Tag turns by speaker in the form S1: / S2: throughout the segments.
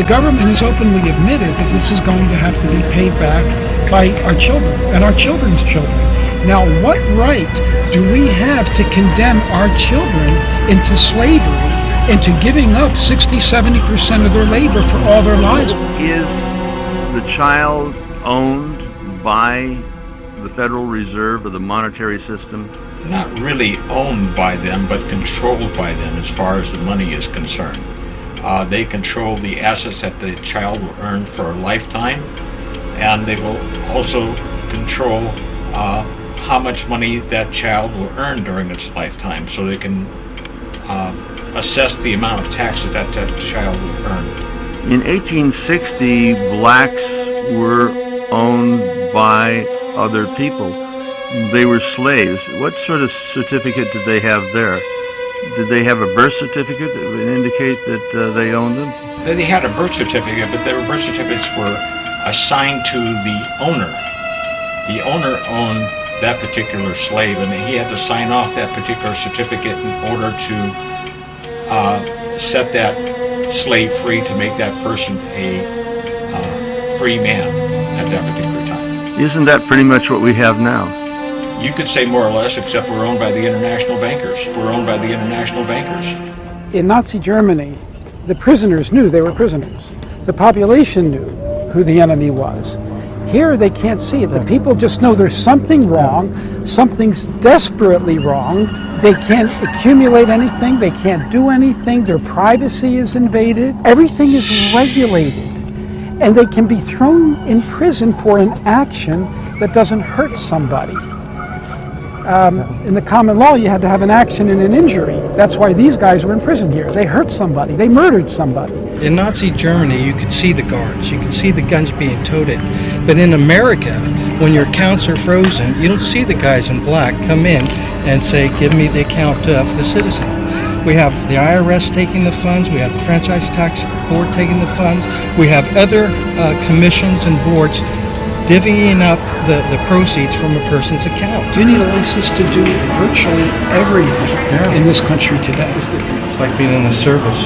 S1: The government has openly admitted that this is going to have to be paid back by our children and our children's children. Now, what right do we have to condemn our children into slavery, into giving up 60-70% of their labor for all their lives?
S2: Is the child owned by the Federal Reserve or the monetary system?
S3: Not really owned by them, but controlled by them as far as the money is concerned. They control the assets that the child will earn for a lifetime, and they will also control how much money that child will earn during its lifetime, so they can assess the amount of taxes that child will earn.
S2: In 1860, blacks were owned by other people. They were slaves. What sort of certificate did they have there? Did they have a birth certificate that would indicate that they owned them?
S3: They had a birth certificate, but their birth certificates were assigned to the owner. The owner owned that particular slave, and he had to sign off that particular certificate in order to set that slave free, to make that person a free man at that particular time.
S2: Isn't that pretty much what we have now?
S3: You could say more or less, except we're owned by the international bankers. We're owned by the international bankers.
S1: In Nazi Germany, the prisoners knew they were prisoners. The population knew who the enemy was. Here they can't see it. The people just know there's something wrong, something's desperately wrong. They can't accumulate anything, they can't do anything, their privacy is invaded. Everything is regulated, and they can be thrown in prison for an action that doesn't hurt somebody. In the common law, you had to have an action and an injury. That's why these guys were in prison here. They hurt somebody, they murdered somebody.
S4: In Nazi Germany, you could see the guards, you could see the guns being toted. But in America, when your accounts are frozen, you don't see the guys in black come in and say, give me the account of the citizen. We have the IRS taking the funds, we have the Franchise Tax Board taking the funds, we have other commissions and boards divvying up the proceeds from a person's account.
S1: You need a license to do virtually everything in this country today.
S4: It's like being in the service.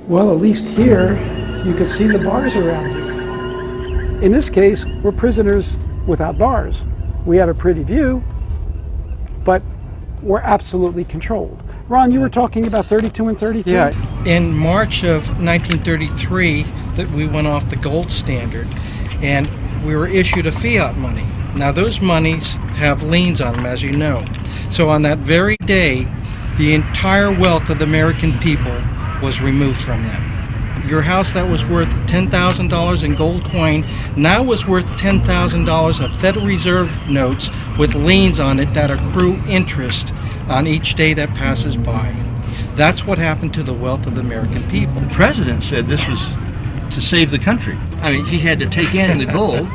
S1: Well, at least here, you can see the bars around you. In this case, we're prisoners without bars. We have a pretty view, but we're absolutely controlled. Ron, you were talking about 32 and 33?
S4: Yeah. In March of 1933, that we went off the gold standard, and we were issued a fiat money. Now, those monies have liens on them, as you know. So on that very day, the entire wealth of the American people was removed from them. Your house that was worth $10,000 in gold coin now was worth $10,000 of Federal Reserve notes with liens on it that accrue interest on each day that passes by. That's what happened to the wealth of the American people.
S5: The president said this was to save the country. I mean, he had to take in the gold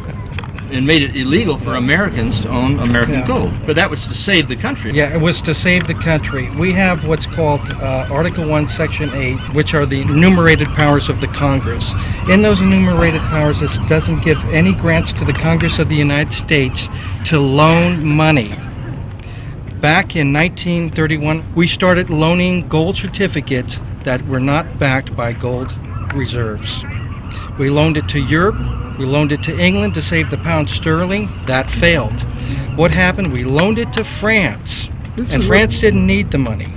S5: and made it illegal for Americans to own American gold. But that was to save the country.
S4: Yeah, it was to save the country. We have what's called Article 1, Section 8, which are the enumerated powers of the Congress. In those enumerated powers, it doesn't give any grants to the Congress of the United States to loan money. Back in 1931, we started loaning gold certificates that were not backed by gold reserves. We loaned it to Europe. We loaned it to England to save the pound sterling. That failed. What happened? We loaned it to France, and France didn't need the money.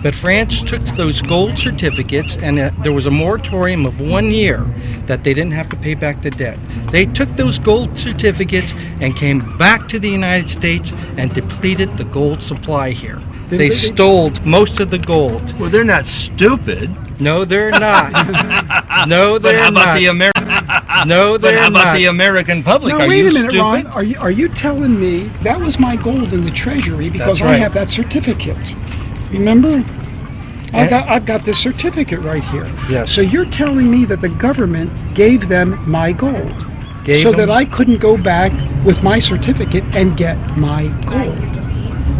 S4: But France took those gold certificates, and there was a moratorium of 1 year that they didn't have to pay back the debt. They took those gold certificates and came back to the United States and depleted the gold supply here. They stole most of the gold.
S5: Well, they're not stupid.
S4: No, they're not. No, they're not. No, they're
S5: But how about
S4: not.
S5: the American public?
S1: Now,
S5: Are
S1: wait
S5: you
S1: a minute,
S5: stupid?
S1: Ron. Are you telling me that was my gold in the Treasury because
S4: That's right.
S1: I have that certificate? Remember? I've got this certificate right here.
S4: Yes.
S1: So you're telling me that the government gave them my gold
S4: Gave
S1: so
S4: them-
S1: that I couldn't go back with my certificate and get my gold.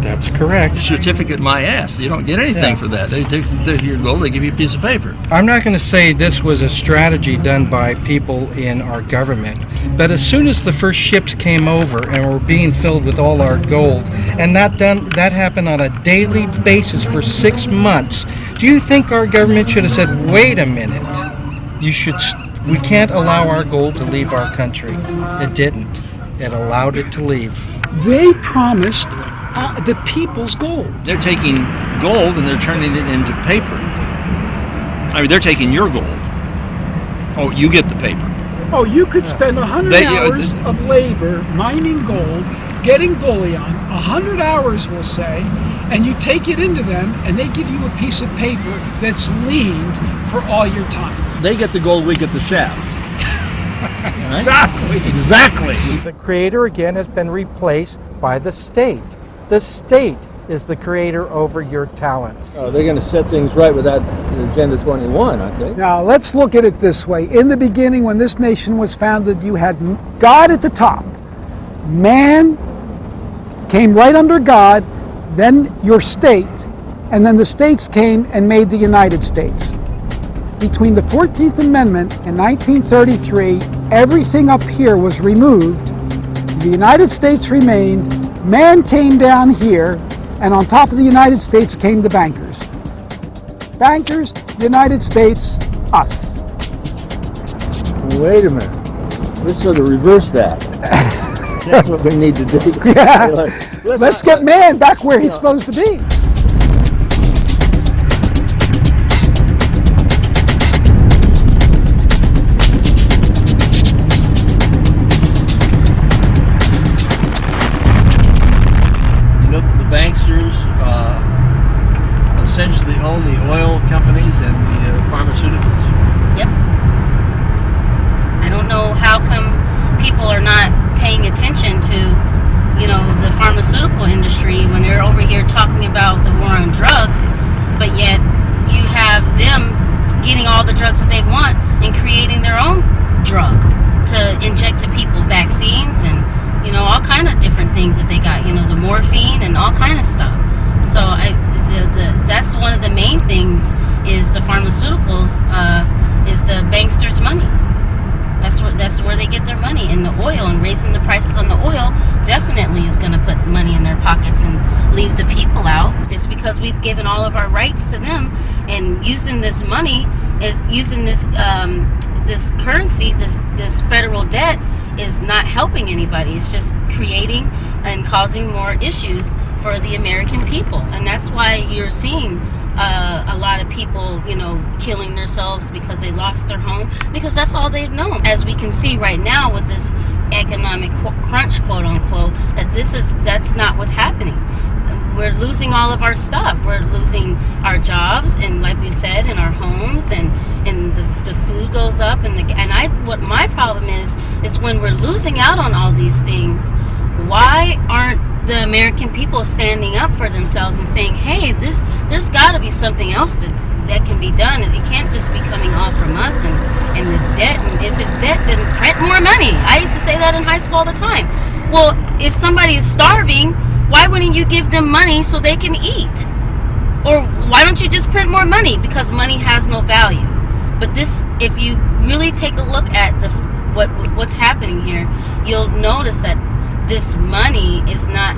S4: That's correct.
S5: Certificate my ass. You don't get anything
S4: Yeah.
S5: for that. They take your gold, they give you a piece of paper.
S4: I'm not going to say this was a strategy done by people in our government, but as soon as the first ships came over and were being filled with all our gold, and that happened on a daily basis for 6 months, do you think our government should have said, "Wait a minute, we can't allow our gold to leave our country"? It didn't. It allowed it to leave.
S1: They promised the people's gold.
S5: They're taking gold and they're turning it into paper. I mean, they're taking your gold. Oh, you get the paper.
S1: Oh, you could spend 100 hours of labor mining gold, getting bullion, 100 hours we'll say, and you take it into them and they give you a piece of paper that's leaned for all your time.
S5: They get the gold, we get the shaft.
S1: Exactly.
S5: Exactly.
S6: The creator again has been replaced by the state. The state is the creator over your talents.
S7: They're going to set things right with that Agenda 21, I think.
S1: Now, let's look at it this way. In the beginning, when this nation was founded, you had God at the top. Man came right under God, then your state, and then the states came and made the United States. Between the 14th Amendment and 1933, everything up here was removed. The United States remained. Man came down here, and on top of the United States came the bankers. Bankers, United States, us.
S7: Wait a minute. Let's sort of reverse that. That's what we need to do.
S1: Yeah. Let's get man back where he's supposed to be.
S5: Banksters essentially own the oil companies and the pharmaceuticals.
S8: Yep. I don't know how come people are not paying attention to, the pharmaceutical industry when they're over here talking about the war on drugs, but yet you have them getting all the drugs that they want and creating their own drug to inject to people, vaccines and all kind of different things that they got, the morphine and all kind of stuff. So that's one of the main things is the pharmaceuticals, is the banksters' money. That's where they get their money, in the oil, and raising the prices on the oil definitely is going to put money in their pockets and leave the people out. It's because we've given all of our rights to them, and using this money is using this this currency, this federal debt is not helping anybody. It's just creating and causing more issues for the American people, and that's why you're seeing a lot of people, killing themselves because they lost their home, because that's all they've known. As we can see right now with this economic crunch, quote unquote, that's not what's happening. We're losing all of our stuff. We're losing our jobs, and like we've said, in our homes, and the food goes up, what my problem is when we're losing out on all these things, why aren't the American people standing up for themselves and saying, hey, there's got to be something else that can be done, and it can't just be coming all from us and this debt, and if it's debt, then print more money. I used to say that in high school all the time. Well, if somebody is starving, why wouldn't you give them money so they can eat? Or why don't you just print more money? Because money has no value. But if you really take a look at what's happening here, you'll notice that this money is not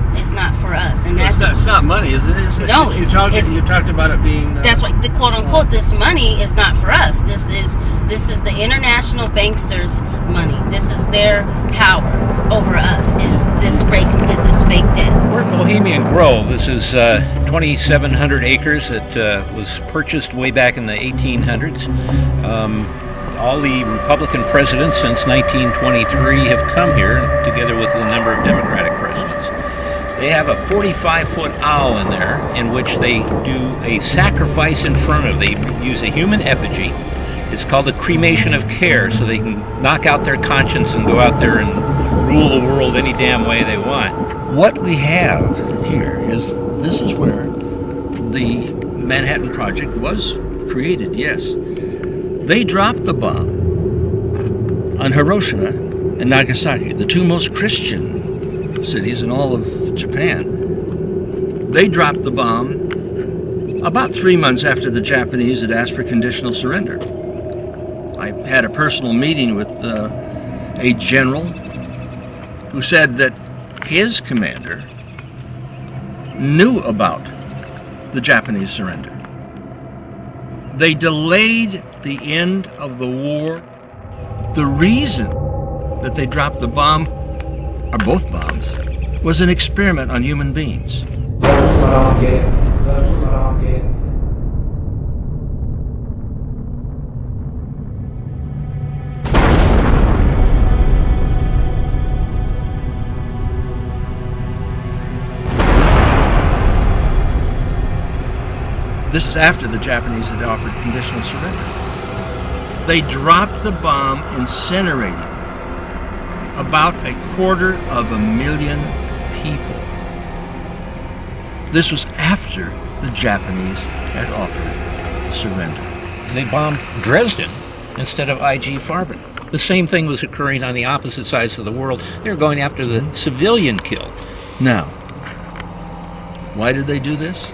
S8: for us, and
S5: it's not money, is it?
S8: No,
S5: you talked about it being.
S8: That's why the quote unquote this money is not for us. This is the international banksters' money. This is their power over us. Is this fake debt?
S9: We're at Bohemian Grove. This is 2,700 acres that was purchased way back in the 1800s. All the Republican presidents since 1923 have come here, together with a number of Democratic presidents. They have a 45-foot owl in there, in which they do a sacrifice in front of. They use a human effigy. It's called the cremation of care, so they can knock out their conscience and go out there and rule the world any damn way they want. What we have here this is where the Manhattan Project was created, yes. They dropped the bomb on Hiroshima and Nagasaki, the two most Christian cities in all of Japan.
S5: They dropped the bomb about 3 months after the Japanese had asked for conditional surrender. I had a personal meeting with a general who said that his commander knew about the Japanese surrender. They delayed the end of the war. The reason that they dropped the bomb, or both bombs, was an experiment on human beings. This is after the Japanese had offered conditional surrender. They dropped the bomb, incinerating about 250,000 people. This was after the Japanese had offered surrender.
S9: They bombed Dresden instead of IG Farben. The same thing was occurring on the opposite sides of the world. They were going after the civilian kill.
S5: Now, why did they do this?